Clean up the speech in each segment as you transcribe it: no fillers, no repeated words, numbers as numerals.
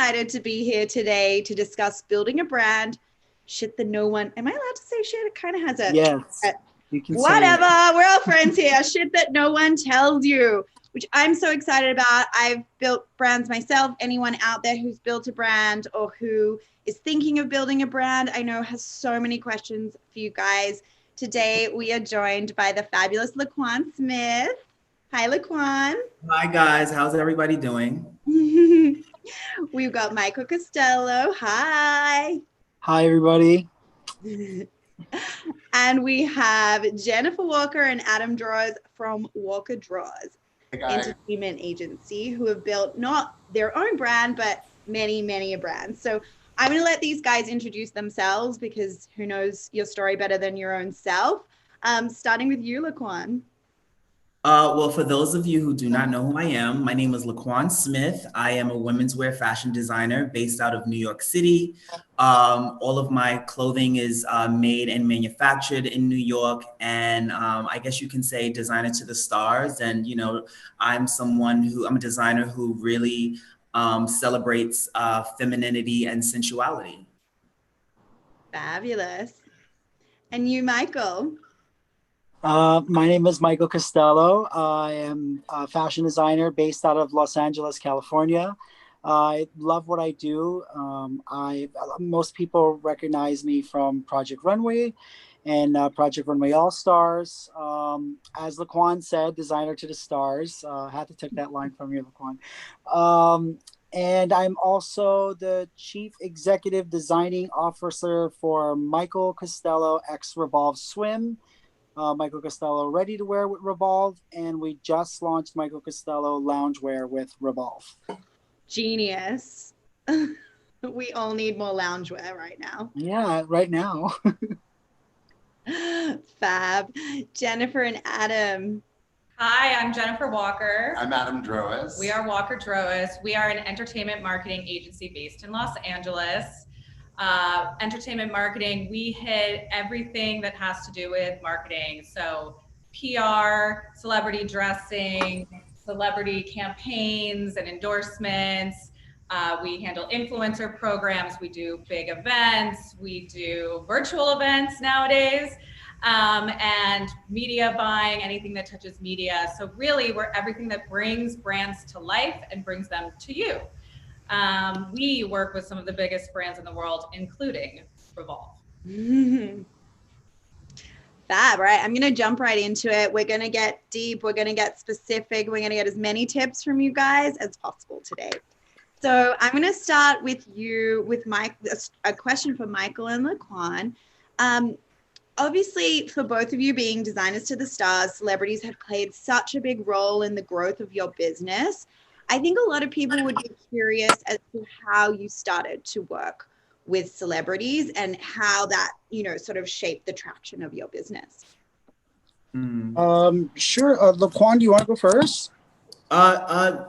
excited to be here today to discuss building a brand. Shit that no one, am I allowed to say shit? It kind of has a, yes, you can whatever, say we're all friends here. Shit that no one tells you, which I'm so excited about. I've built brands myself. Anyone out there who's built a brand or who is thinking of building a brand, I know has so many questions for you guys. Today, we are joined by the fabulous LaQuan Smith. Hi, LaQuan. Hi guys, how's everybody doing? We've got Michael Costello. Hi. Hi, everybody. And we have Jennifer Walker and Adam Drawas from Walker Drawas, entertainment agency, who have built not their own brand, but many, many a brand. So I'm going to let these guys introduce themselves because who knows your story better than your own self. Starting with you, LaQuan. Well, for those of you who do not know who I am, my name is LaQuan Smith. I am a women's wear fashion designer based out of New York City. All of my clothing is made and manufactured in New York, and I guess you can say designer to the stars. And you know, I'm a designer who really celebrates femininity and sensuality. Fabulous. And you, Michael. My name is Michael Costello. I am a fashion designer based out of Los Angeles, California. I love what I do. Most people recognize me from Project Runway and Project Runway All Stars. As LaQuan said, designer to the stars. I had to take that line from you, LaQuan. And I'm also the Chief Executive Designing Officer for Michael Costello x REVOLVE Swim. Michael Costello ready to wear with REVOLVE, and we just launched Michael Costello loungewear with REVOLVE. Genius. We all need more loungewear right now. Yeah, right now. Fab. Jennifer and Adam. Hi, I'm Jennifer Walker. I'm Adam Drawas. We are Walker Drawas. We are an entertainment marketing agency based in Los Angeles. Entertainment marketing, we hit everything that has to do with marketing. So PR, celebrity dressing, celebrity campaigns and endorsements. We handle influencer programs. We do big events. We do virtual events nowadays. And media buying, anything that touches media. So really, we're everything that brings brands to life and brings them to you. We work with some of the biggest brands in the world, including REVOLVE. Fab, right? I'm going to jump right into it. We're going to get deep. We're going to get specific. We're going to get as many tips from you guys as possible today. So I'm going to start with you, with a question for Michael and LaQuan. Obviously, for both of you being designers to the stars, celebrities have played such a big role in the growth of your business. I think a lot of people would be curious as to how you started to work with celebrities and how that, sort of shaped the traction of your business. Sure. LaQuan, do you want to go first?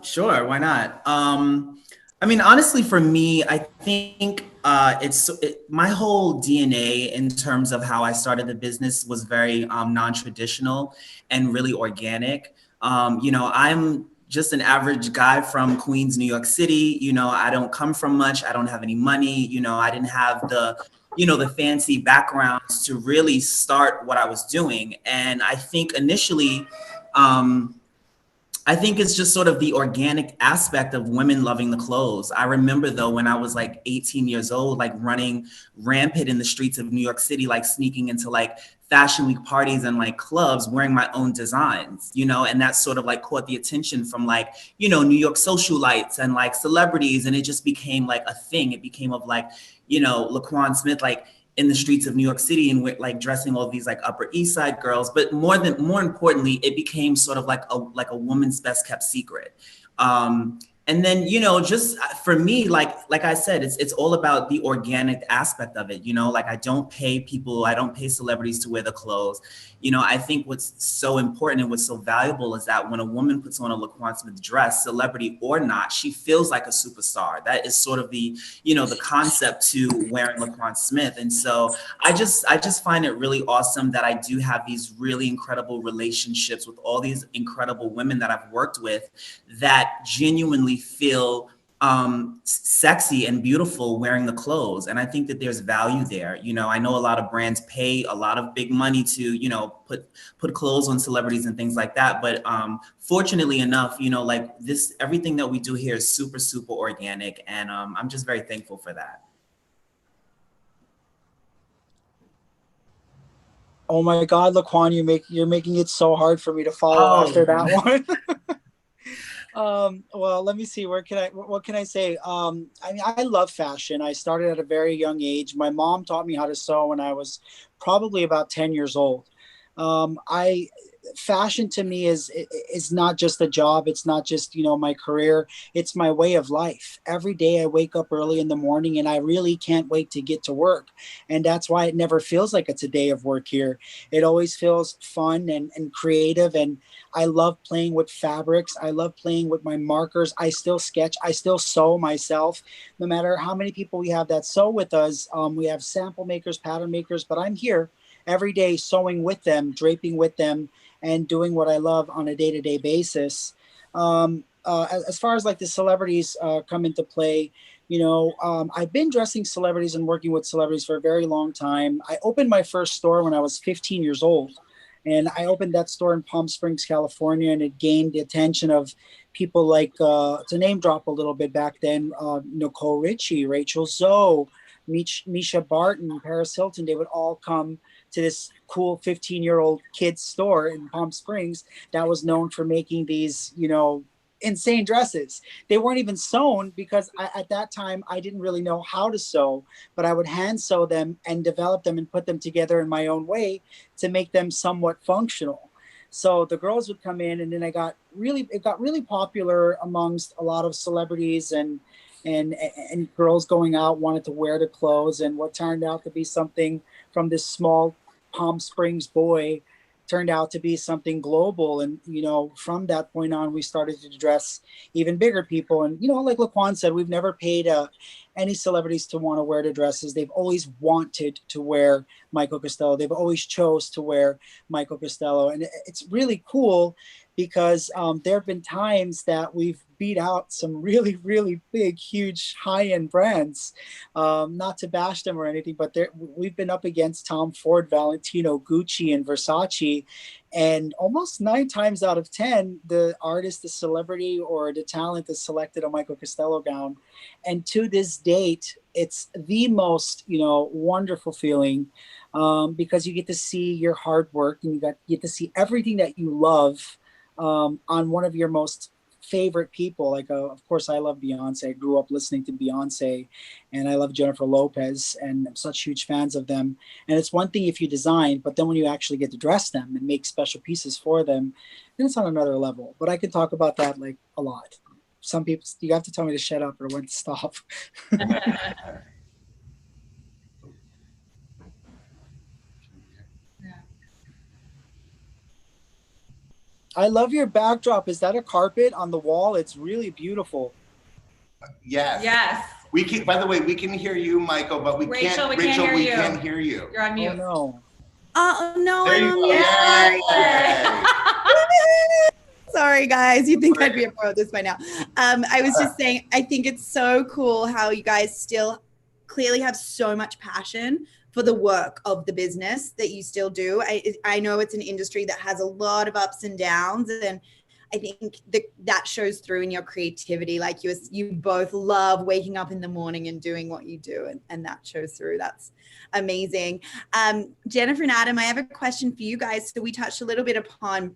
Sure. Why not? I mean, honestly, for me, I think my whole DNA in terms of how I started the business was very non-traditional and really organic. I'm just an average guy from Queens, New York City. I don't come from much. I don't have any money. I didn't have the fancy backgrounds to really start what I was doing. And I think initially, I think it's just sort of the organic aspect of women loving the clothes. I remember though, when I was like 18 years old, like running rampant in the streets of New York City, like sneaking into like fashion week parties and like clubs wearing my own designs, and that sort of like caught the attention from like, New York socialites and like celebrities. And it just became like a thing. It became of like, LaQuan Smith, like in the streets of New York City and with like dressing all these like Upper East Side girls. But more importantly, it became sort of like a woman's best kept secret. And then, just for me, like I said, it's all about the organic aspect of it. Like I don't pay celebrities to wear the clothes. I think what's so important and what's so valuable is that when a woman puts on a LaQuan Smith dress, celebrity or not, she feels like a superstar. That is sort of the, the concept to wearing LaQuan Smith. And so I just find it really awesome that I do have these really incredible relationships with all these incredible women that I've worked with that genuinely feel sexy and beautiful wearing the clothes. And I think that there's value there. You know, I know a lot of brands pay a lot of big money to, you know, put clothes on celebrities and things like that. But fortunately enough, you know, like everything that we do here is super, super organic. And I'm just very thankful for that. Oh my God, LaQuan, you're making it so hard for me to follow after that one. Well, let me see. What can I say? I mean, I love fashion. I started at a very young age. My mom taught me how to sew when I was probably about 10 years old. Fashion to me is not just a job. It's not just, you know, my career. It's my way of life. Every day I wake up early in the morning and I really can't wait to get to work. And that's why it never feels like it's a day of work here. It always feels fun and creative. And I love playing with fabrics. I love playing with my markers. I still sketch. I still sew myself. No matter how many people we have that sew with us, we have sample makers, pattern makers, but I'm here every day sewing with them, draping with them, and doing what I love on a day-to-day basis. As far as like the celebrities come into play, you know, I've been dressing celebrities and working with celebrities for a very long time. I opened my first store when I was 15 years old. And I opened that store in Palm Springs, California, and it gained the attention of people like, to name drop a little bit back then, Nicole Richie, Rachel Zoe, Misha Barton, Paris Hilton. They would all come to this cool 15-year-old kid's store in Palm Springs that was known for making these, you know, insane dresses. They weren't even sewn because at that time I didn't really know how to sew, but I would hand sew them and develop them and put them together in my own way to make them somewhat functional. So the girls would come in, and then it got really popular amongst a lot of celebrities and girls going out wanted to wear the clothes, and what turned out to be something from this small Palm Springs boy turned out to be something global. And, you know, from that point on, we started to dress even bigger people. And, you know, like LaQuan said, we've never paid any celebrities to want to wear the dresses. They've always wanted to wear Michael Costello. They've always chose to wear Michael Costello. And it's really cool because there have been times that we've beat out some really, really big, huge, high-end brands. Not to bash them or anything, but we've been up against Tom Ford, Valentino, Gucci, and Versace. And almost 9 times out of 10, the artist, the celebrity, or the talent is selected a Michael Costello gown. And to this date, it's the most, you know, wonderful feeling because you get to see your hard work and you get to see everything that you love on one of your most favorite people. Like, of course, I love Beyonce. I grew up listening to Beyonce, and I love Jennifer Lopez, and I'm such huge fans of them. And it's one thing if you design, but then when you actually get to dress them and make special pieces for them, then it's on another level. But I can talk about that like a lot. Some people, you have to tell me to shut up or when to stop. I love your backdrop. Is that a carpet on the wall? It's really beautiful. Yes. Yes. We can. By the way, we can hear you, Michael, but we Rachel, can't. we can't hear we you. can't hear you. You're on mute. Oh no. Oh no, There I'm you on go. mute. Yay. Sorry, guys. You'd think I'd be a pro at this by now. I was just saying, I think it's so cool how you guys still clearly have so much passion for the work of the business that you still do. I know it's an industry that has a lot of ups and downs, and I think that shows through in your creativity. Like you both love waking up in the morning and doing what you do, and that shows through. That's amazing. Jennifer and Adam, I have a question for you guys. So we touched a little bit upon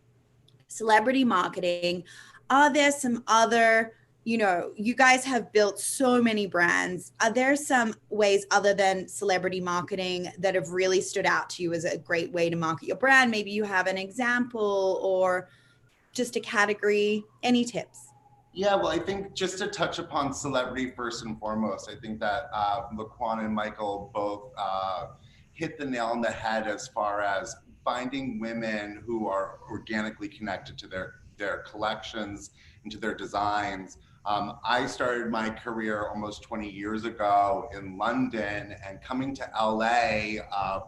celebrity marketing. Are there some other, you know, you guys have built so many brands. Are there some ways other than celebrity marketing that have really stood out to you as a great way to market your brand? Maybe you have an example or just a category. Any tips? Yeah, well, I think just to touch upon celebrity first and foremost, I think that LaQuan and Michael both hit the nail on the head as far as finding women who are organically connected to their collections and to their designs. I started my career almost 20 years ago in London, and coming to LA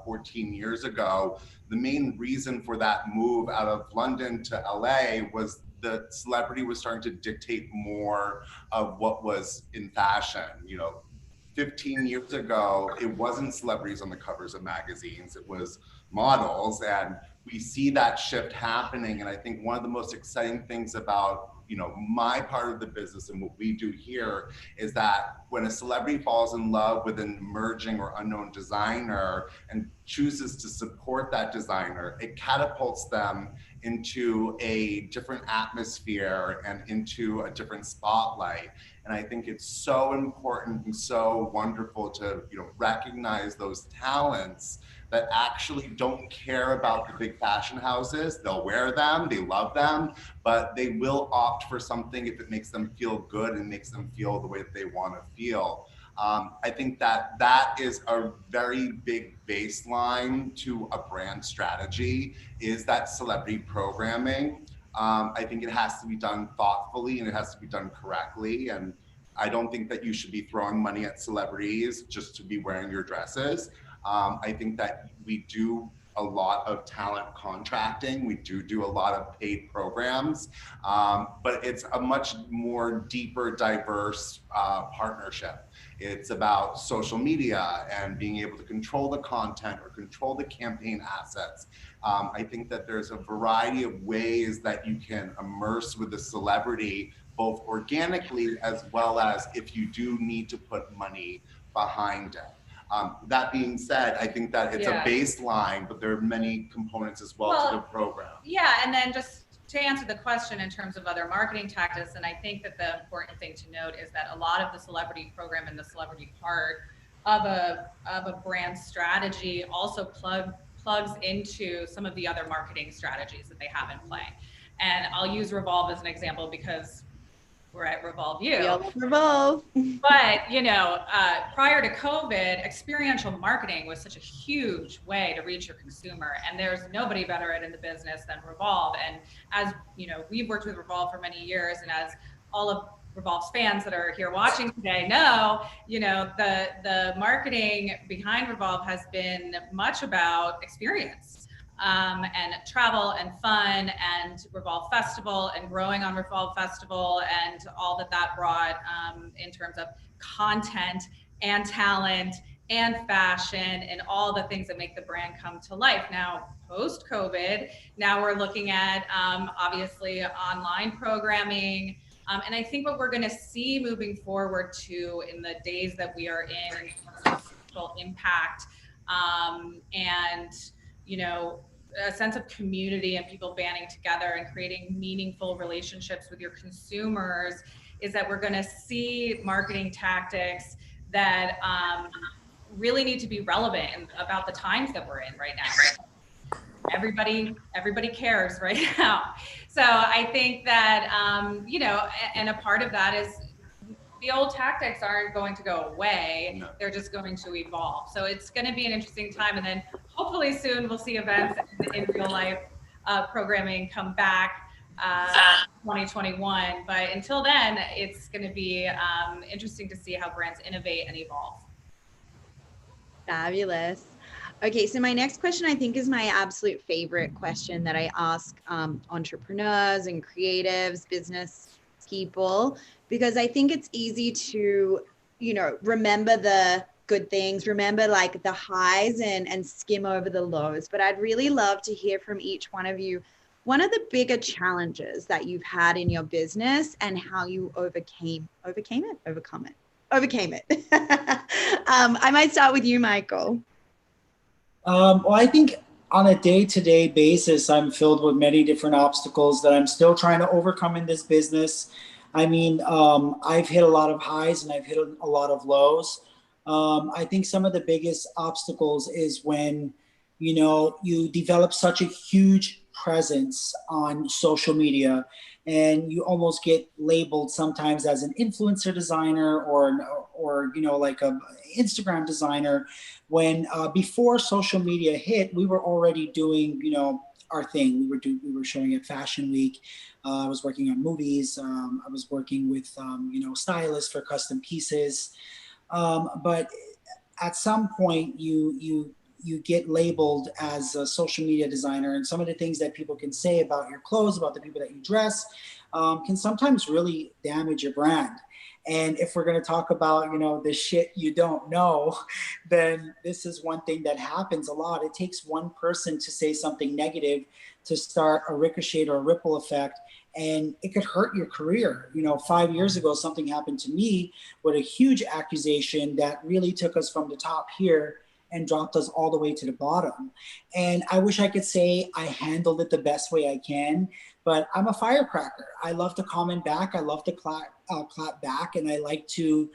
14 years ago, the main reason for that move out of London to LA was the celebrity was starting to dictate more of what was in fashion. 15 years ago, it wasn't celebrities on the covers of magazines, it was models. And we see that shift happening. And I think one of the most exciting things about my part of the business and what we do here is that when a celebrity falls in love with an emerging or unknown designer and chooses to support that designer, it catapults them into a different atmosphere and into a different spotlight. And I think it's so important and so wonderful to recognize those talents that actually don't care about the big fashion houses. They'll wear them, they love them, but they will opt for something if it makes them feel good and makes them feel the way that they want to feel. I think that is a very big baseline to a brand strategy, is that celebrity programming. I think it has to be done thoughtfully and it has to be done correctly. And I don't think that you should be throwing money at celebrities just to be wearing your dresses. I think that we do a lot of talent contracting. We do a lot of paid programs, but it's a much more deeper, diverse partnership. It's about social media and being able to control the content or control the campaign assets. I think that there's a variety of ways that you can immerse with the celebrity, both organically as well as if you do need to put money behind it. That being said, I think that it's a baseline, but there are many components as well to the program. Yeah, and then just to answer the question in terms of other marketing tactics, and I think that the important thing to note is that a lot of the celebrity program and the celebrity part of a brand strategy also plugs into some of the other marketing strategies that they have in play. And I'll use Revolve as an example because we're at REVOLVE U. We all love Revolve. But, prior to COVID, experiential marketing was such a huge way to reach your consumer. And there's nobody better at it in the business than Revolve. And as, we've worked with Revolve for many years, and as all of Revolve's fans that are here watching today know, the marketing behind Revolve has been much about experience. And travel and fun and Revolve Festival and growing on Revolve Festival and all that brought in terms of content and talent and fashion and all the things that make the brand come to life. Now, post-COVID, now we're looking at obviously online programming. And I think what we're going to see moving forward too in the days that we are in terms of social impact and a sense of community and people banding together and creating meaningful relationships with your consumers is that we're going to see marketing tactics that really need to be relevant about the times that we're in right now. Everybody cares right now. So I think that, and a part of that is the old tactics aren't going to go away. No. They're just going to evolve. So it's going to be an interesting time. And then hopefully soon we'll see events in real life programming come back 2021. But until then, it's going to be interesting to see how brands innovate and evolve. Fabulous. Okay, so my next question I think is my absolute favorite question that I ask entrepreneurs and creatives, business people, because I think it's easy to, remember the good things, remember like the highs and skim over the lows. But I'd really love to hear from each one of you, one of the bigger challenges that you've had in your business and how you overcame it. I might start with you, Michael. Well, I think on a day-to-day basis, I'm filled with many different obstacles that I'm still trying to overcome in this business. I mean, I've hit a lot of highs and I've hit a lot of lows. I think some of the biggest obstacles is when, you develop such a huge presence on social media and you almost get labeled sometimes as an influencer designer or like a Instagram designer, when before social media hit, we were already doing, our thing. We were showing at Fashion Week. I was working on movies. I was working with, stylists for custom pieces. But at some point you get labeled as a social media designer, and some of the things that people can say about your clothes, about the people that you dress, can sometimes really damage your brand. And if we're going to talk about, the shit you don't know, then this is one thing that happens a lot. It takes one person to say something negative to start a ricochet or a ripple effect, and it could hurt your career. 5 years ago, something happened to me with a huge accusation that really took us from the top here and dropped us all the way to the bottom. And I wish I could say I handled it the best way I can, but I'm a firecracker. I love to comment back. I love to clap back. And I like to,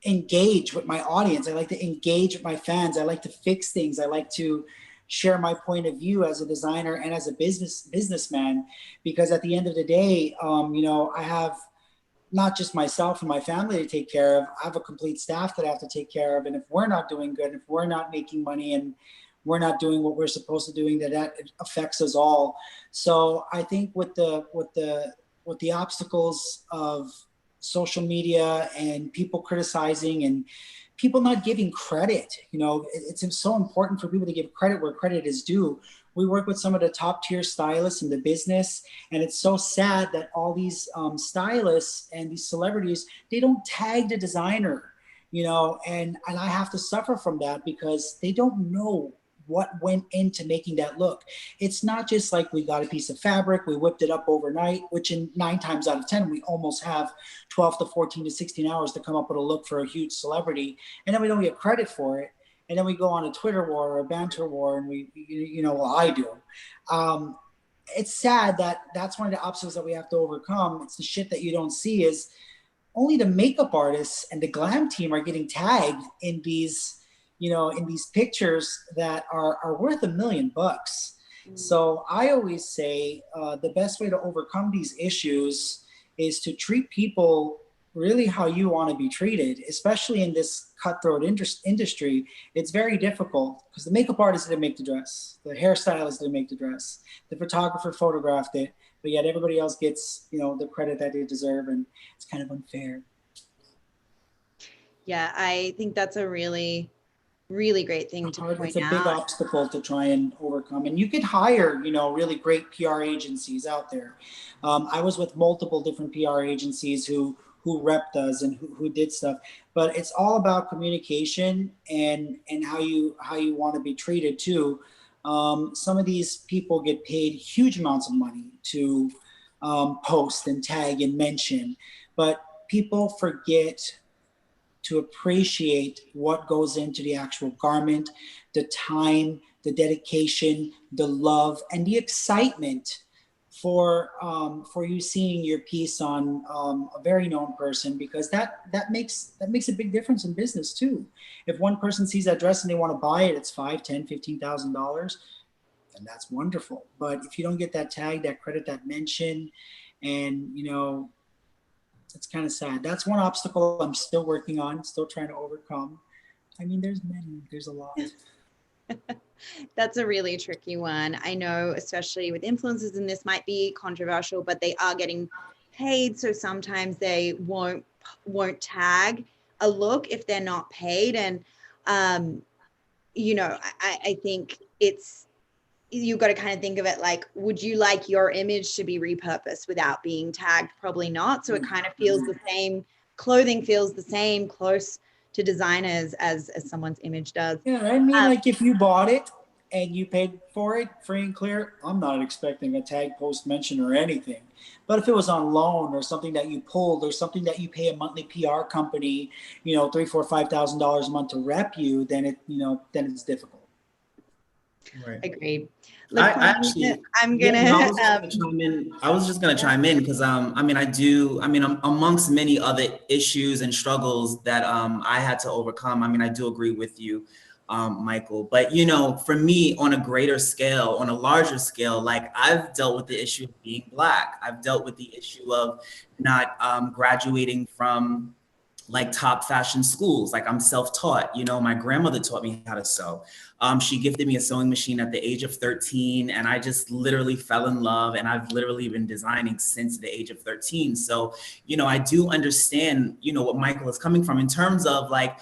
engage with my audience. I like to engage with my fans. I like to fix things. I like to share my point of view as a designer and as a businessman, because at the end of the day, I have not just myself and my family to take care of. I have a complete staff that I have to take care of. And if we're not doing good, if we're not making money and we're not doing what we're supposed to doing, that affects us all. So I think with the obstacles of social media and people criticizing and people not giving credit, it's so important for people to give credit where credit is due. We work with some of the top tier stylists in the business, and it's so sad that all these stylists and these celebrities, they don't tag the designer, and I have to suffer from that because they don't know what went into making that look. It's not just like we got a piece of fabric, we whipped it up overnight, which in 9 times out of 10, we almost have 12 to 14 to 16 hours to come up with a look for a huge celebrity, and then we don't get credit for it. And then we go on a Twitter war or a banter war, and I do. It's sad that that's one of the obstacles that we have to overcome. It's the shit that you don't see is only the makeup artists and the glam team are getting tagged in these, in these pictures that are worth $1 million. So I always say the best way to overcome these issues is to treat people really how you want to be treated, especially in this cutthroat industry. It's very difficult because the makeup artist didn't make the dress, the hairstylist didn't make the dress, the photographer photographed it, but yet everybody else gets, the credit that they deserve, and it's kind of unfair. Yeah, I think that's a really, really great thing to point out. It's a big obstacle to try and overcome. And you could hire, really great PR agencies out there. I was with multiple different PR agencies who repped us and who did stuff, but it's all about communication and how you want to be treated too. Some of these people get paid huge amounts of money to post and tag and mention, but people forget to appreciate what goes into the actual garment, the time, the dedication, the love, and the excitement for you seeing your piece on a very known person, because that makes a big difference in business too. If one person sees that dress and they want to buy it, it's $5,000, $10,000, $15,000, and that's wonderful. But if you don't get that tag, that credit, that mention, and it's kind of sad. That's one obstacle I'm still working on, still trying to overcome. I mean, there's a lot. That's a really tricky one. I know, especially with influencers, and this might be controversial, but they are getting paid. So sometimes they won't tag a look if they're not paid. And, I think you've got to kind of think of it like, would you like your image to be repurposed without being tagged? Probably not. So it kind of feels the same. Clothing feels the same, close to designers as someone's image does. Yeah, I mean, like if you bought it and you paid for it free and clear, I'm not expecting a tag, post, mention or anything. But if it was on loan or something that you pulled or something that you pay a monthly PR company, $3,000, $4,000, $5,000 a month to rep you, then it's difficult. Right. Agreed. I was just gonna chime in because amongst many other issues and struggles that I had to overcome. I do agree with you, Michael. But for me, on a greater scale, on a larger scale, like I've dealt with the issue of being Black. I've dealt with the issue of not graduating from like top fashion schools. Like I'm self-taught. My grandmother taught me how to sew. She gifted me a sewing machine at the age of 13, and I just literally fell in love, and I've literally been designing since the age of 13. So, I do understand, what Michael is coming from in terms of like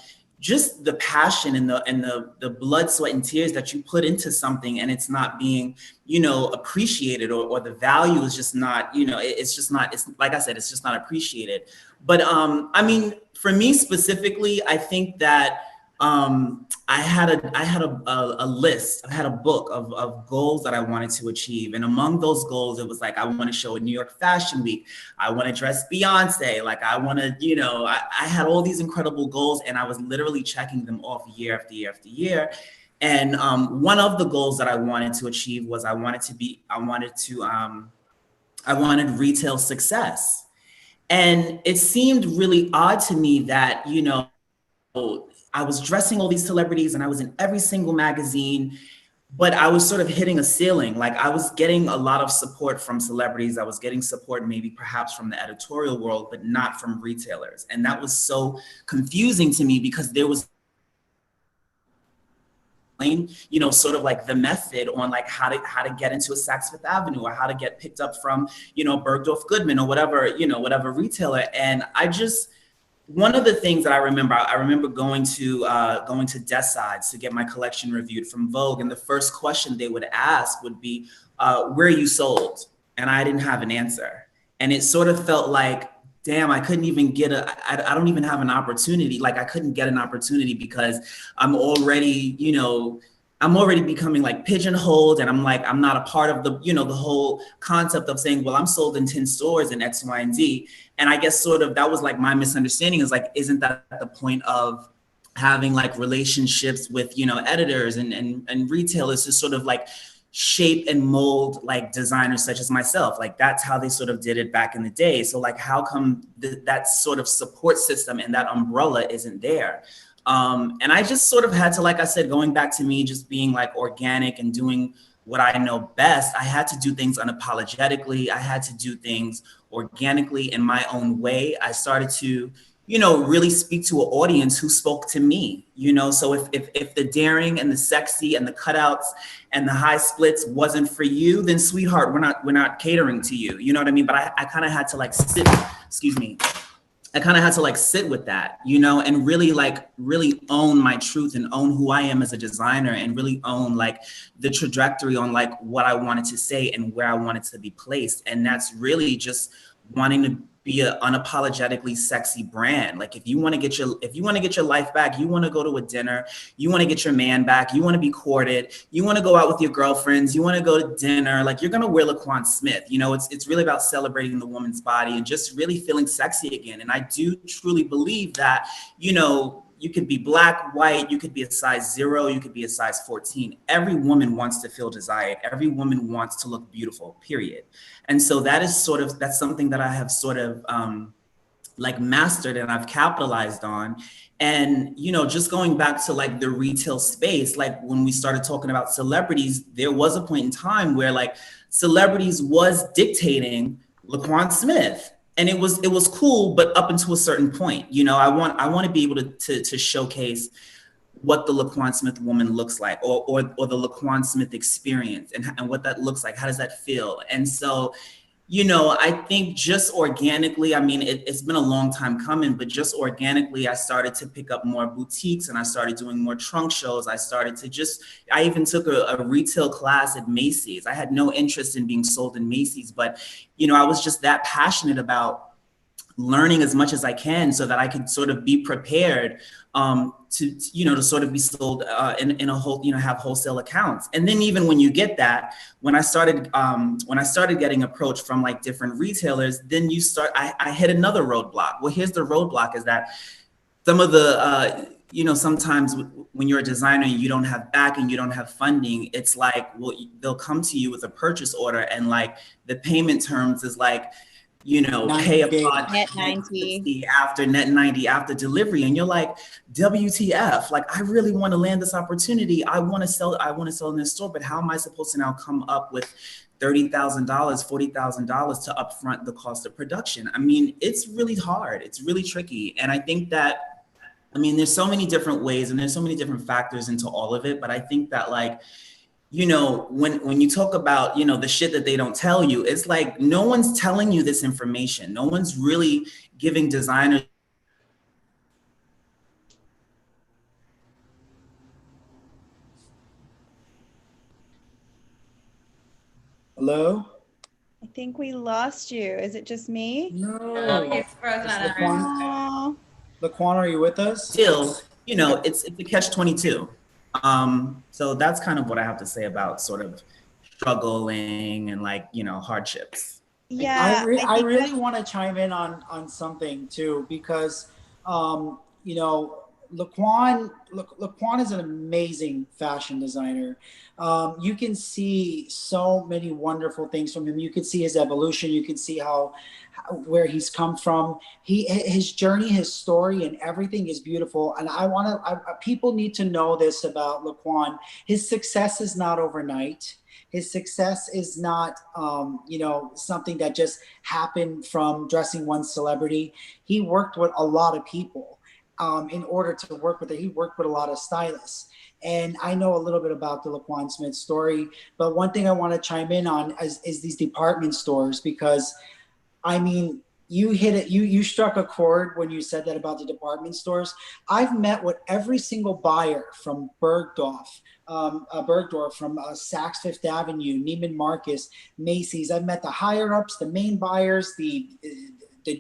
just the passion and the blood, sweat, and tears that you put into something, and it's not being, you know, appreciated, or the value is just not, you know, it's just not, it's like I said, it's just not appreciated. But I mean, for me specifically, I think that I had a list, I had a book of goals that I wanted to achieve. And among those goals, it was like, I want to show at New York Fashion Week. I want to dress Beyonce. Like, I want to, you know, I had all these incredible goals, and I was literally checking them off year after year after year. And one of the goals that I wanted to achieve was I wanted retail success. And it seemed really odd to me that, you know, I was dressing all these celebrities and I was in every single magazine, but I was sort of hitting a ceiling. Like, I was getting a lot of support from celebrities. I was getting support maybe perhaps from the editorial world, but not from retailers. And that was so confusing to me, because there was, you know, sort of like the method on like how to get into a Saks Fifth Avenue, or how to get picked up from, you know, Bergdorf Goodman, or whatever, you know, whatever retailer. And one of the things that I remember going to Desk Sides to get my collection reviewed from Vogue, and the first question they would ask would be, where are you sold? And I didn't have an answer. And it sort of felt like, damn, I couldn't even get I don't even have an opportunity. Like, I couldn't get an opportunity because I'm already, you know, I'm already becoming like pigeonholed, and I'm like, I'm not a part of the, you know, the whole concept of saying, well, I'm sold in 10 stores in X, Y, and Z. And I guess sort of that was like my misunderstanding, is like, isn't that the point of having like relationships with, you know, editors and retailers to sort of like shape and mold like designers such as myself? Like, that's how they sort of did it back in the day. So like, how come that sort of support system and that umbrella isn't there? And I just sort of had to, like I said, going back to me just being like organic and doing what I know best, I had to do things unapologetically. I had to do things organically in my own way. I started to, you know, really speak to an audience who spoke to me, you know? So if the daring and the sexy and the cutouts and the high splits wasn't for you, then sweetheart, we're not catering to you. You know what I mean? But I kind of had to like sit with that, you know, and really own my truth and own who I am as a designer, and really own like the trajectory on like what I wanted to say and where I wanted to be placed. And that's really just wanting to be an unapologetically sexy brand. Like, if you want to get your life back, you want to go to a dinner, you want to get your man back, you want to be courted, you want to go out with your girlfriends, you want to go to dinner, like, you're going to wear LaQuan Smith. You know, it's really about celebrating the woman's body and just really feeling sexy again. And I do truly believe that, you know, you could be black, white, you could be a size 0, you could be a size 14. Every woman wants to feel desired. Every woman wants to look beautiful, period. And so that's something that I have sort of like mastered and I've capitalized on. And, you know, just going back to like the retail space, like when we started talking about celebrities, there was a point in time where like celebrities was dictating LaQuan Smith. And it was cool, but up until a certain point. You know, I want to be able to showcase what the LaQuan Smith woman looks like, or the LaQuan Smith experience, and what that looks like. How does that feel? And so, you know, I think just organically, I mean, it's been a long time coming, but just organically, I started to pick up more boutiques, and I started doing more trunk shows. I even took a retail class at Macy's. I had no interest in being sold in Macy's, but, you know, I was just that passionate about learning as much as I can so that I could sort of be prepared to sort of be sold in a whole, you know, have wholesale accounts. And then even when you get that, when I started getting approached from like different retailers, then I hit another roadblock. Well, here's the roadblock, is that some of the, you know, sometimes when you're a designer and you don't have backing, you don't have funding, it's like, well, they'll come to you with a purchase order, and like the payment terms is like, you know, pay upon net 90 after net 90 after delivery. And you're like, WTF, like, I really want to land this opportunity. I want to sell in this store, but how am I supposed to now come up with $30,000, $40,000 to upfront the cost of production? I mean, it's really hard. It's really tricky. And I think that, I mean, there's so many different ways and there's so many different factors into all of it. But I think that, like, you know, when you talk about, you know, the shit that they don't tell you, it's like, no one's telling you this information. No one's really giving designers Hello? I think we lost you. Is it just me? Oh, No. he's frozen Is on our LaQuan, Oh, LaQuan, are you with us? Still, you know, it's a catch-22. So that's kind of what I have to say about sort of struggling and like, you know, hardships. yeah. I think really want to chime in on something too, because you know, LaQuan is an amazing fashion designer. You can see so many wonderful things from him. You can see his evolution. You can see where he's come from. His journey, his story, and everything is beautiful. And people need to know this about LaQuan. His success is not overnight. His success is not, you know, something that just happened from dressing one celebrity. He worked with a lot of people in order to work with it. He worked with a lot of stylists. And I know a little bit about the LaQuan Smith story, but one thing I want to chime in on is these department stores, because I mean, you hit it. You struck a chord when you said that about the department stores. I've met with every single buyer from Bergdorf, from Saks Fifth Avenue, Neiman Marcus, Macy's. I've met the higher ups, the main buyers, the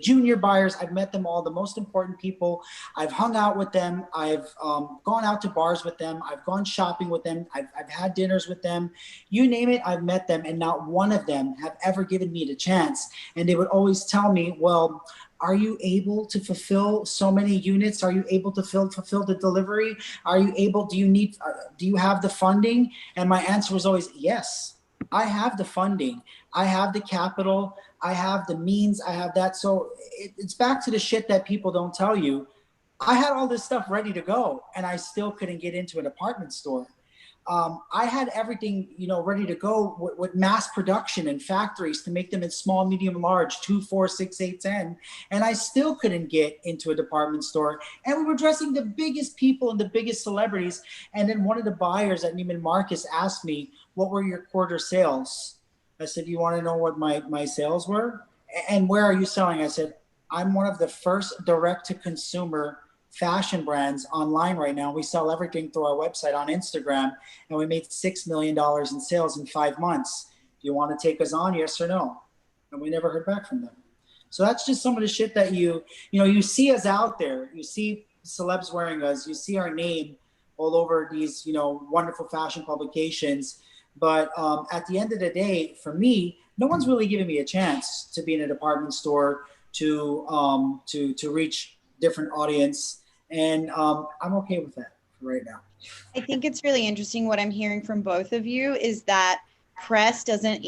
junior buyers. I've met them all, the most important people. I've hung out with them. I've gone out to bars with them. I've gone shopping with them. I've had dinners with them. You name it, I've met them. And not one of them have ever given me the chance. And they would always tell me, well, are you able to fulfill so many units? Are you able to fulfill the delivery? Do you have the funding? And my answer was always, yes, I have the funding. I have the capital. I have the means. I have that. So it's back to the shit that people don't tell you. I had all this stuff ready to go, and I still couldn't get into an department store. I had everything, you know, ready to go with mass production and factories to make them in small, medium, large, 2, 4, 6, 8, 10. And I still couldn't get into a department store. And we were dressing the biggest people and the biggest celebrities. And then one of the buyers at Neiman Marcus asked me, what were your quarter sales? I said, you want to know what my sales were? And where are you selling? I said, I'm one of the first direct to consumer fashion brands online right now. We sell everything through our website on Instagram, and we made $6 million in sales in 5 months. Do you want to take us on? Yes or no? And we never heard back from them. So that's just some of the shit that you see us out there. You see celebs wearing us. You see our name all over these, you know, wonderful fashion publications. But at the end of the day, for me, no one's really giving me a chance to be in a department store to reach different audience. And I'm okay with that for right now. I think it's really interesting. What I'm hearing from both of you is that press doesn't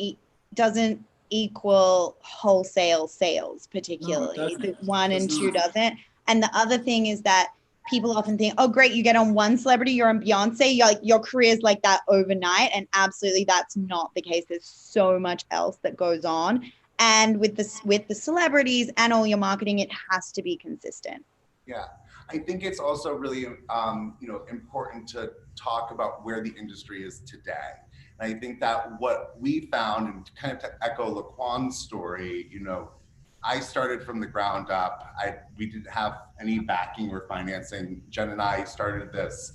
equal wholesale sales, particularly. No, One and two doesn't. And the other thing is that people often think, oh, great, you get on one celebrity, you're on Beyonce, your career is like that overnight. And absolutely, that's not the case. There's so much else that goes on. And with the celebrities and all your marketing, it has to be consistent. Yeah, I think it's also really important to talk about where the industry is today. And I think that what we found, and kind of to echo LaQuan's story, you know, I started from the ground up. We didn't have any backing or financing. Jen and I started this,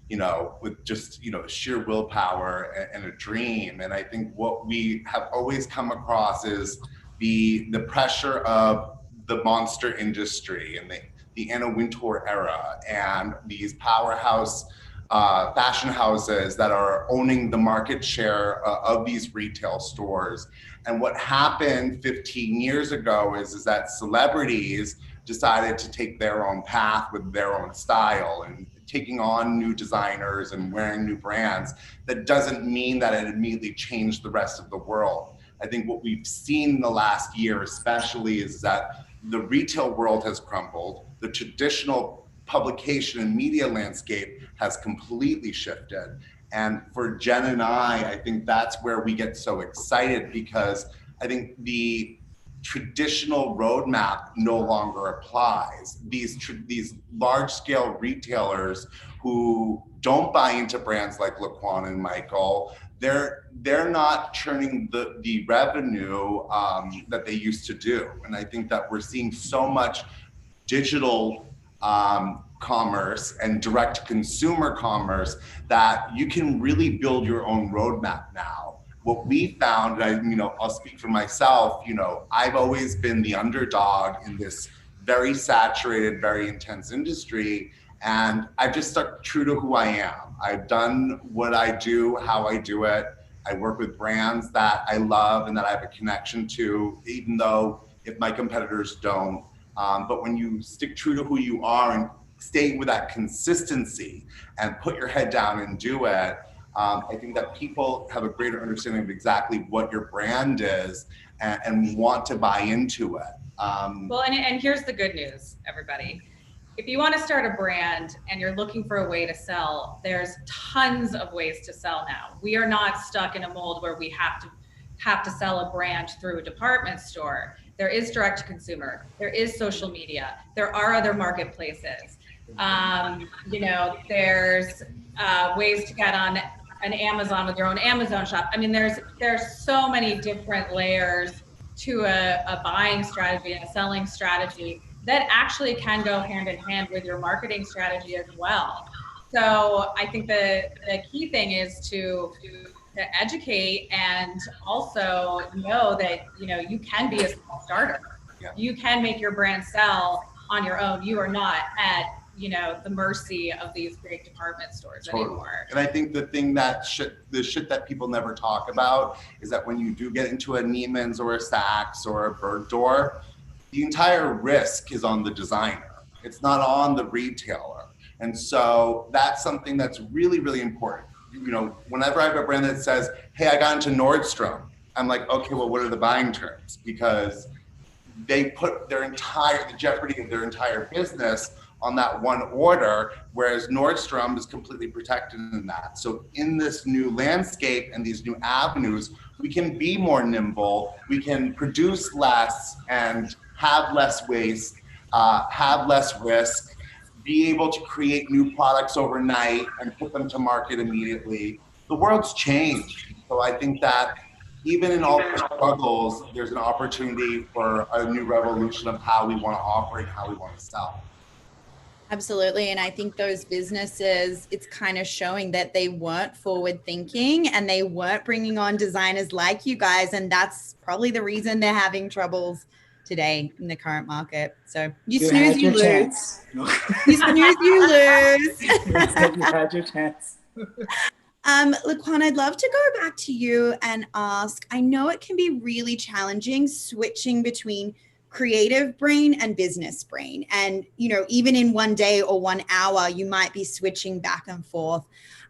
you know, with just, you know, sheer willpower and a dream. And I think what we have always come across is the pressure of the monster industry and the Anna Wintour era and these powerhouse fashion houses that are owning the market share of these retail stores. And what happened 15 years ago is that celebrities decided to take their own path with their own style and taking on new designers and wearing new brands. That doesn't mean that it immediately changed the rest of the world. I think what we've seen in the last year especially is that the retail world has crumbled. The traditional publication and media landscape has completely shifted. And for Jen and I think that's where we get so excited, because I think the traditional roadmap no longer applies. These large-scale retailers who don't buy into brands like LaQuan and Michael, they're not churning the revenue that they used to do. And I think that we're seeing so much digital commerce and direct consumer commerce that you can really build your own roadmap now. what we found, I'll speak for myself, I've always been the underdog in this very saturated, very intense industry. And I've just stuck true to who I am. I've done what I do, how I do it. I work with brands that I love and that I have a connection to, even though if my competitors don't. But when you stick true to who you are and stay with that consistency and put your head down and do it, I think that people have a greater understanding of exactly what your brand is and want to buy into it. Well, and here's the good news, everybody. If you want to start a brand and you're looking for a way to sell, there's tons of ways to sell now. We are not stuck in a mold where we have to sell a brand through a department store. There is direct to consumer. There is social media. There are other marketplaces. There's ways to get on an Amazon with your own Amazon shop. I mean, there's so many different layers to a buying strategy and a selling strategy that actually can go hand in hand with your marketing strategy as well. So I think the key thing is to educate and also know that, you can be a small starter. Yeah. You can make your brand sell on your own. You are not at, the mercy of these big department stores anymore. And I think the thing that the shit that people never talk about is that when you do get into a Neiman's or a Saks or a Bergdorf, the entire risk is on the designer. It's not on the retailer. And so that's something that's really, really important. Whenever I have a brand that says, hey, I got into Nordstrom, I'm like, okay, well, what are the buying terms? Because they put the jeopardy of their entire business on that one order, whereas Nordstrom is completely protected in that. So in this new landscape and these new avenues, we can be more nimble, we can produce less and have less waste, have less risk, be able to create new products overnight and put them to market immediately. The world's changed. So I think that even in all the struggles, there's an opportunity for a new revolution of how we want to operate, how we want to sell. Absolutely. And I think those businesses, it's kind of showing that they weren't forward thinking and they weren't bringing on designers like you guys. And that's probably the reason they're having troubles today in the current market. So you snooze, you lose. You snooze, you lose. You had your chance. LaQuan, I'd love to go back to you and ask, I know it can be really challenging switching between creative brain and business brain. And, even in one day or 1 hour, you might be switching back and forth.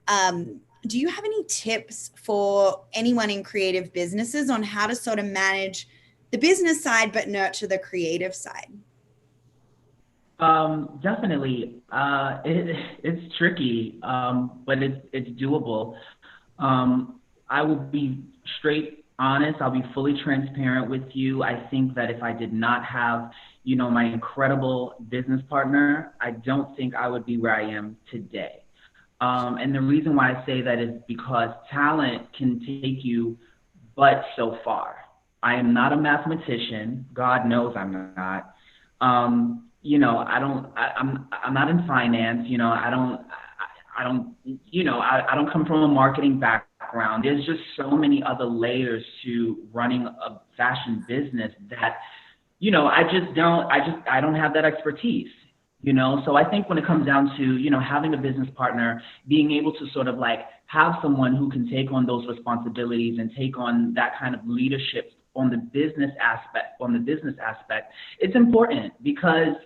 Do you have any tips for anyone in creative businesses on how to sort of manage the business side, but nurture the creative side? Definitely. It's tricky, but it's doable. I will be straight honest. I'll be fully transparent with you. I think that if I did not have, my incredible business partner, I don't think I would be where I am today. And the reason why I say that is because talent can take you but so far. I am not a mathematician. God knows I'm not. I'm not in finance. I don't come from a marketing background. There's just so many other layers to running a fashion business that, I don't have that expertise, So I think when it comes down to, having a business partner, being able to sort of like have someone who can take on those responsibilities and take on that kind of leadership on the business aspect, it's important because,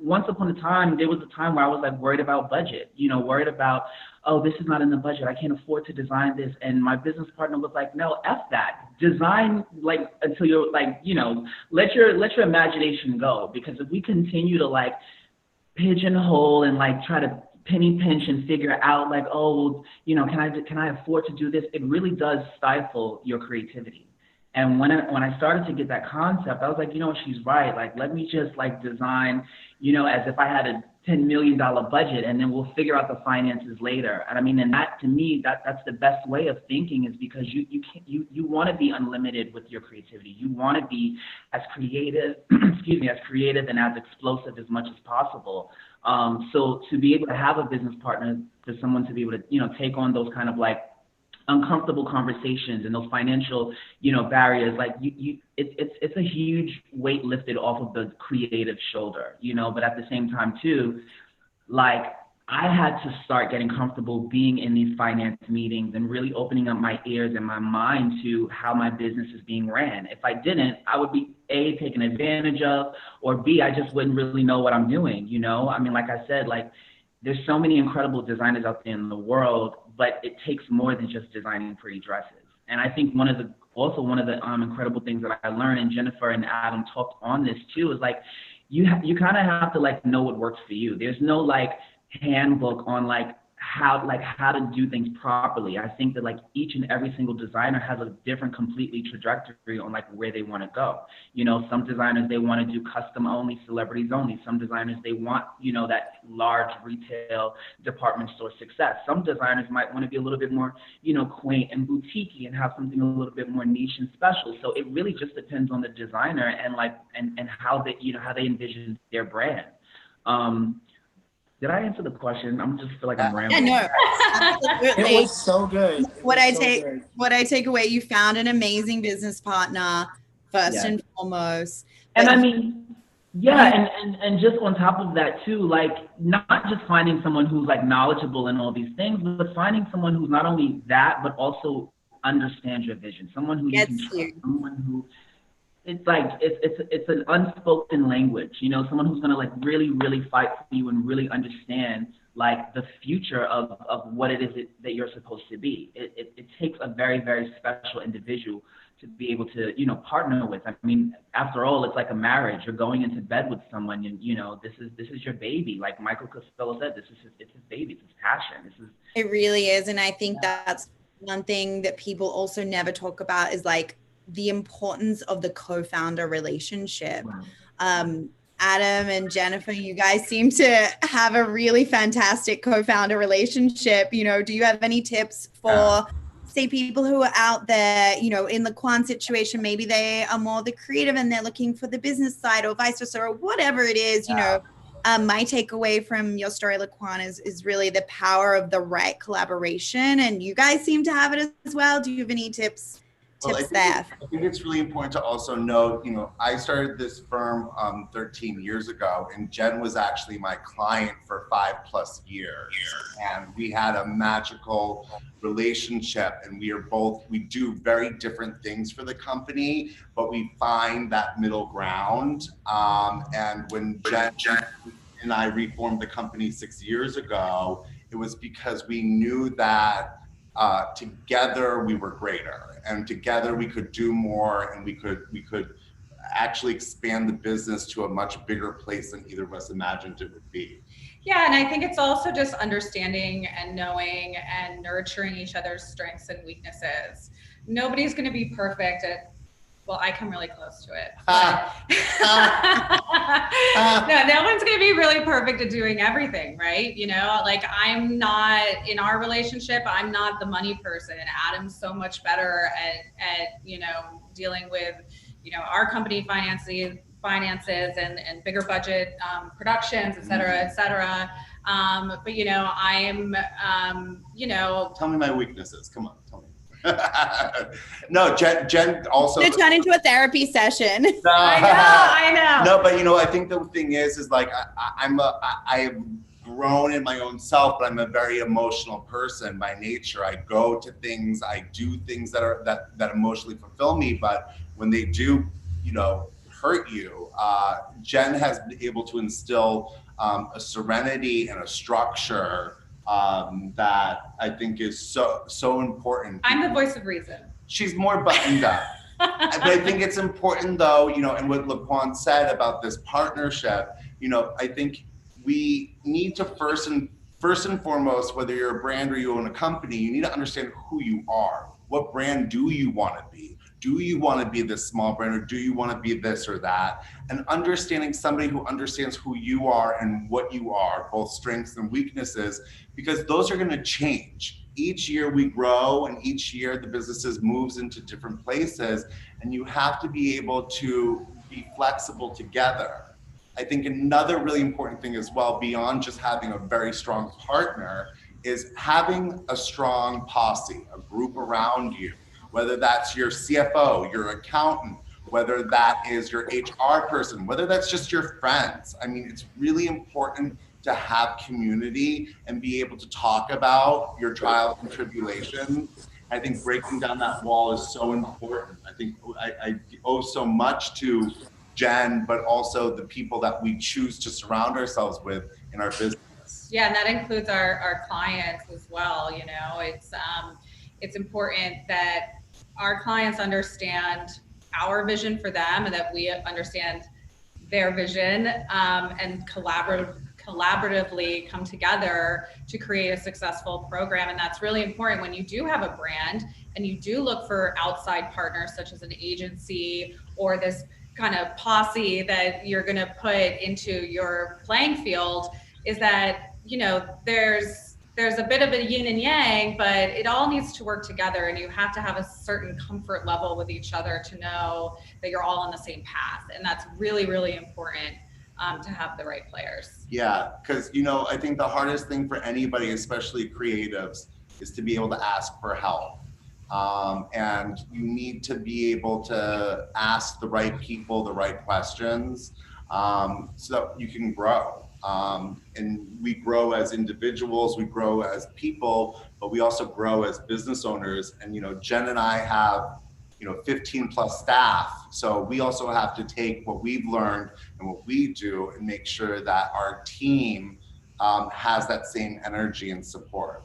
once upon a time, there was a time where I was like worried about budget, worried about, oh, this is not in the budget. I can't afford to design this. And my business partner was like, no, F that. Design like until you're like, let your imagination go. Because if we continue to like pigeonhole and like try to penny pinch and figure out like, oh, can I afford to do this? It really does stifle your creativity. And when I started to get that concept, I was like, she's right. Like, let me just like design, as if I had a $10 million budget, and then we'll figure out the finances later. And I mean, and that to me, that's the best way of thinking, is because you want to be unlimited with your creativity. You want to be as creative, as creative and as explosive as much as possible. So to be able to have a business partner, for someone to be able to, take on those kind of like uncomfortable conversations and those financial, barriers, like it's a huge weight lifted off of the creative shoulder, but at the same time too, like I had to start getting comfortable being in these finance meetings and really opening up my ears and my mind to how my business is being ran. If I didn't, I would be A, taken advantage of, or B, I just wouldn't really know what I'm doing, I mean, like I said, like there's so many incredible designers out there in the world, but it takes more than just designing pretty dresses. And I think one of the incredible things that I learned, and Jennifer and Adam talked on this too, is like, you kind of have to like know what works for you. There's no like handbook on like how to do things properly. I think that like each and every single designer has a different completely trajectory on like where they want to go. Some designers, they want to do custom only, celebrities only. Some designers, they want, that large retail department store success. Some designers might want to be a little bit more, quaint and boutique-y and have something a little bit more niche and special. So it really just depends on the designer and like, and how they, how they envision their brand. Did I answer the question? I'm just feel like I'm rambling. Yeah, no, absolutely. It was so good. What I take away, you found an amazing business partner first and foremost. And I mean, and just on top of that too, like not just finding someone who's like knowledgeable in all these things, but finding someone who's not only that, but also understands your vision. Someone who you can trust, someone who it's like it's an unspoken language, someone who's gonna like really, really fight for you and really understand like the future of what it is that you're supposed to be. It takes a very, very special individual to be able to, partner with. I mean, after all, it's like a marriage. You're going into bed with someone, and this is your baby. Like Michael Costello said, it's his baby, it's his passion. It really is, and I think that's one thing that people also never talk about is like the importance of the co-founder relationship. Adam and Jennifer, you guys seem to have a really fantastic co-founder relationship. Do you have any tips for, say, people who are out there, in the Quan situation, maybe they are more the creative and they're looking for the business side or vice versa or whatever it is, my takeaway from your story, LaQuan, is really the power of the right collaboration. And you guys seem to have it as well. Do you have any tips there? I think it's really important to also note, I started this firm 13 years ago, and Jen was actually my client for 5+ years. And we had a magical relationship, and we do very different things for the company, but we find that middle ground. And when Jen and I reformed the company 6 years ago, it was because we knew that together we were greater, and together we could do more, and we could actually expand the business to a much bigger place than either of us imagined it would be. Yeah, and I think it's also just understanding and knowing and nurturing each other's strengths and weaknesses. Nobody's going to be perfect at, well, I come really close to it. No one's going to be really perfect at doing everything, right? Like I'm not, in our relationship, I'm not the money person. Adam's so much better at dealing with, our company finances and bigger budget productions, et cetera. But, I'm, Tell me my weaknesses. Come on, tell me. No, Jen also. It's turned into a therapy session. No. I know. No, but I think the thing is like I have grown in my own self, but I'm a very emotional person by nature. I go to things, I do things that emotionally fulfill me, but when they do, hurt you, Jen has been able to instill a serenity and a structure that I think is so important. I'm the voice of reason. She's more buttoned up. But I think it's important though, and what LaQuan said about this partnership, I think we need to first and foremost, whether you're a brand or you own a company, you need to understand who you are. What brand do you want to be? Do you want to be this small brand, or do you want to be this or that? And understanding somebody who understands who you are and what you are, both strengths and weaknesses, because those are going to change. Each year we grow, and each year the businesses moves into different places, and you have to be able to be flexible together. I think another really important thing as well, beyond just having a very strong partner, is having a strong posse, a group around you, whether that's your CFO, your accountant, whether that is your HR person, whether that's just your friends. I mean, it's really important to have community and be able to talk about your trials and tribulations. I think breaking down that wall is so important. I think I owe so much to Jen, but also the people that we choose to surround ourselves with in our business. Yeah, and that includes our clients as well. You know, it's important that our clients understand our vision for them and that we understand their vision, and collaboratively come together to create a successful program. And that's really important when you do have a brand and you do look for outside partners such as an agency or this kind of posse that you're going to put into your playing field, is that, you know, there's a bit of a yin and yang, but it all needs to work together, and you have to have a certain comfort level with each other to know that you're all on the same path. And that's really, really important, to have the right players. Yeah, because, you know, I think the hardest thing for anybody, especially creatives, is to be able to ask for help. And you need to be able to ask the right people the right questions, so that you can grow. And we grow as individuals, we grow as people, but we also grow as business owners. And, you know, Jen and I have, you know, 15 plus staff. So we also have to take what we've learned and what we do and make sure that our team has that same energy and support.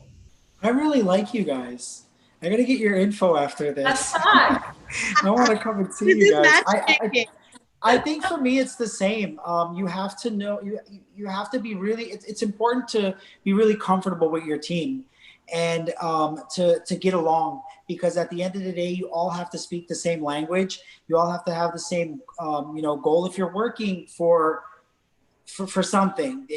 I really like you guys. I gotta get your info after this. That's fun. I want to come and see you guys. I think for me it's the same. You have to know, you have to be really, it's important to be really comfortable with your team and to get along, because at the end of the day, you all have to speak the same language. You all have to have the same you know, goal. If you're working for something,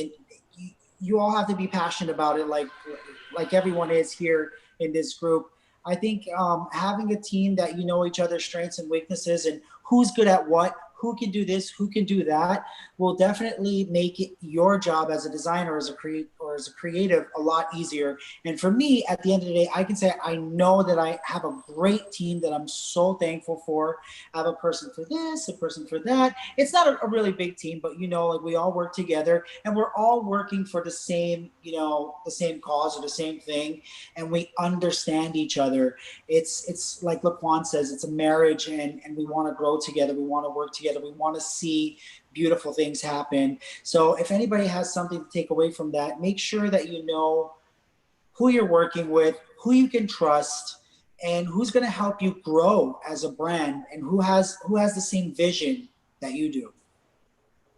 you all have to be passionate about it, like everyone is here in this group. I think having a team that you know each other's strengths and weaknesses and who's good at what, who can do this, who can do that, will definitely make it your job as a designer, as a creative, a lot easier. And for me, at the end of the day, I can say I know that I have a great team that I'm so thankful for. I have a person for this, a person for that. It's not a really big team, but, you know, like, we all work together and we're all working for the same, you know, the same cause or the same thing, and we understand each other. It's like LaQuan says, it's a marriage, and we want to grow together. We want to work together. We want to see beautiful things happen. So if anybody has something to take away from that, make sure that you know who you're working with, who you can trust, and who's going to help you grow as a brand, and who has the same vision that you do.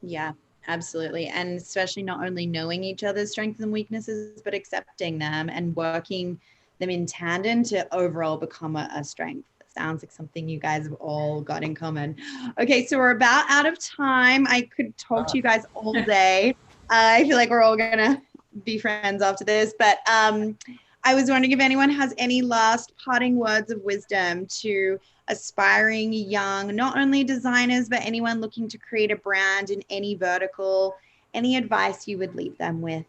Yeah, absolutely. And especially not only knowing each other's strengths and weaknesses, but accepting them and working them in tandem to overall become a strength. Sounds like something you guys have all got in common. Okay, so we're about out of time. I could talk to you guys all day. I feel like we're all gonna be friends after this, but I was wondering if anyone has any last parting words of wisdom to aspiring young, not only designers, but anyone looking to create a brand in any vertical. Any advice you would leave them with?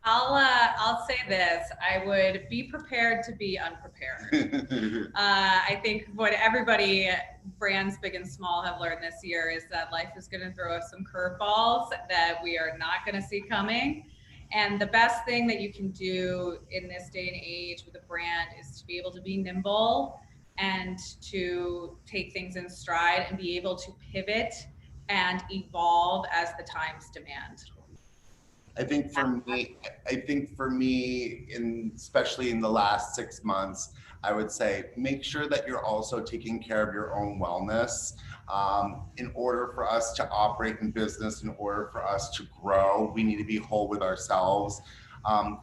I'll say this: I would be prepared to be unprepared. I think what everybody, brands big and small, have learned this year is that life is going to throw us some curveballs that we are not going to see coming. And the best thing that you can do in this day and age with a brand is to be able to be nimble and to take things in stride and be able to pivot and evolve as the times demand. I think for me, especially in the last 6 months, I would say make sure that you're also taking care of your own wellness. In order for us to operate in business, in order for us to grow, we need to be whole with ourselves.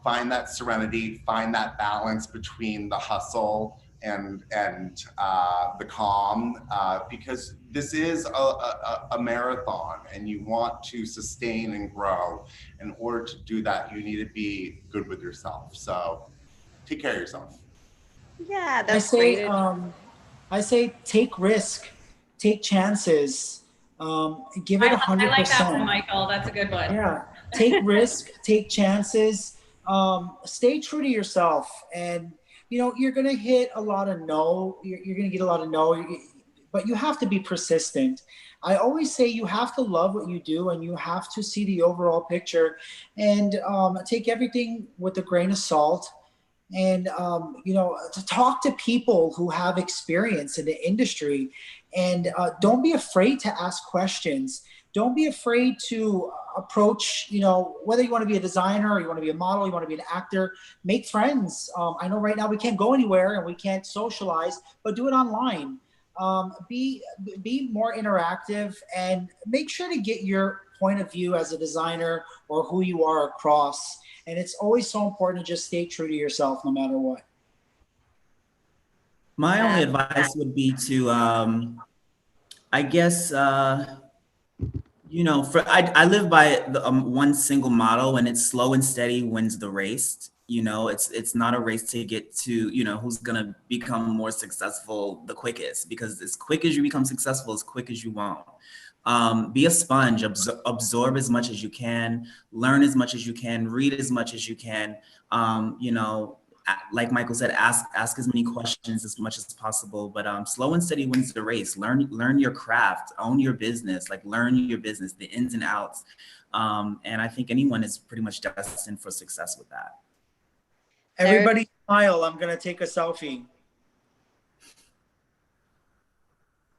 Find that serenity, find that balance between the hustle and the calm, because this is a marathon, and you want to sustain and grow. In order to do that, you need to be good with yourself. So take care of yourself. Yeah, that's great. I say take risk, take chances, give it 100%. I like that one, Michael. That's a good one. Yeah, take risk, take chances, stay true to yourself. And, you know, you're going to hit a lot of no, you're going to get a lot of no, but you have to be persistent. I always say you have to love what you do, and you have to see the overall picture, and take everything with a grain of salt. And, you know, to talk to people who have experience in the industry, and don't be afraid to ask questions. Don't be afraid to approach, you know, whether you want to be a designer or you want to be a model, you want to be an actor, make friends. I know right now we can't go anywhere and we can't socialize, but do it online. Be more interactive, and make sure to get your point of view as a designer or who you are across. And it's always so important to just stay true to yourself no matter what. My only advice would be to, I guess, you know, I live by the one single motto, and it's slow and steady wins the race. You know, it's not a race to get to, you know, who's gonna become more successful the quickest, because as quick as you become successful, as quick as you won't. Be a sponge, absorb as much as you can, learn as much as you can, read as much as you can. You know, like Michael said, ask as many questions as much as possible, but slow and steady wins the race. Learn your craft, own your business, like learn your business, the ins and outs. And I think anyone is pretty much destined for success with that. Everybody smile. I'm going to take a selfie.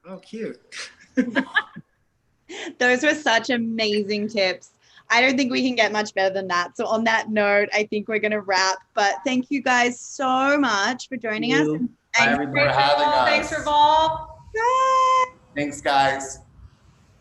Oh, cute. Those were such amazing tips. I don't think we can get much better than that. So on that note, I think we're going to wrap. But thank you guys so much for joining us. Bye, everybody, for having us. Thanks, Revolve. Bye. Thanks, guys.